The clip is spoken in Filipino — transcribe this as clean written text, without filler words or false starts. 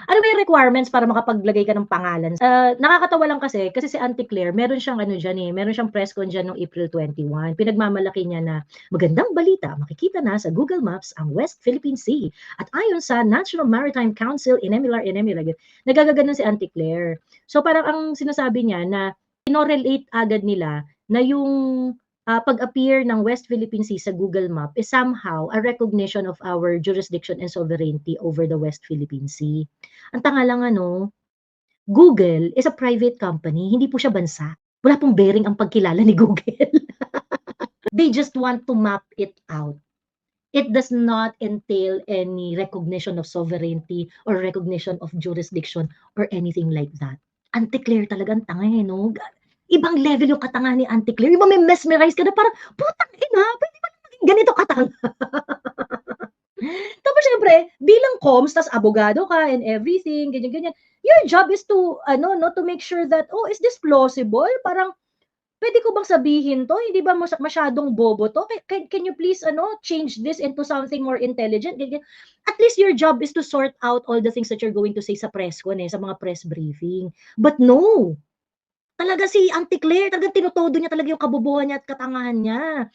Ano ba yung requirements para makapaglagay ka ng pangalan? Nakakatawa lang kasi si Auntie Claire meron siyang ano diyan, meron siyang press con diyan nung April 21. Pinagmamalaki niya na, "Magandang balita, makikita na sa Google Maps ang West Philippine Sea at ayon sa National Maritime Council Inemilar," nagagaganon si Auntie Claire. So parang ang sinasabi niya na relate agad nila na yung pag-appear ng West Philippine Sea sa Google Map is somehow a recognition of our jurisdiction and sovereignty over the West Philippine Sea. Ang tanga lang ano, Google is a private company, hindi po siya bansa. Wala pong bearing ang pagkilala ni Google. They just want to map it out. It does not entail any recognition of sovereignty or recognition of jurisdiction or anything like that. Auntie Claire talagang tanga, 'no? Ibang level yung katanga ni Auntie Claire, yung mame-mesmerize ka na parang, "Putang ina, puwede ba maging ganito katanga?" Tapos siyempre bilang comms ta's abogado ka and everything, ganyan-ganyan, your job is to ano 'no, to make sure that, "Oh, is this plausible? Parang puwede ko bang sabihin 'to? Hindi ba masyadong bobo 'to? Can you please ano, change this into something more intelligent?" Ganyan. At least your job is to sort out all the things that you're going to say sa press con, sa mga press briefing. But no, talaga si Auntie Claire talagang tinotodo niya talaga yung kabobohan niya at katangahan niya.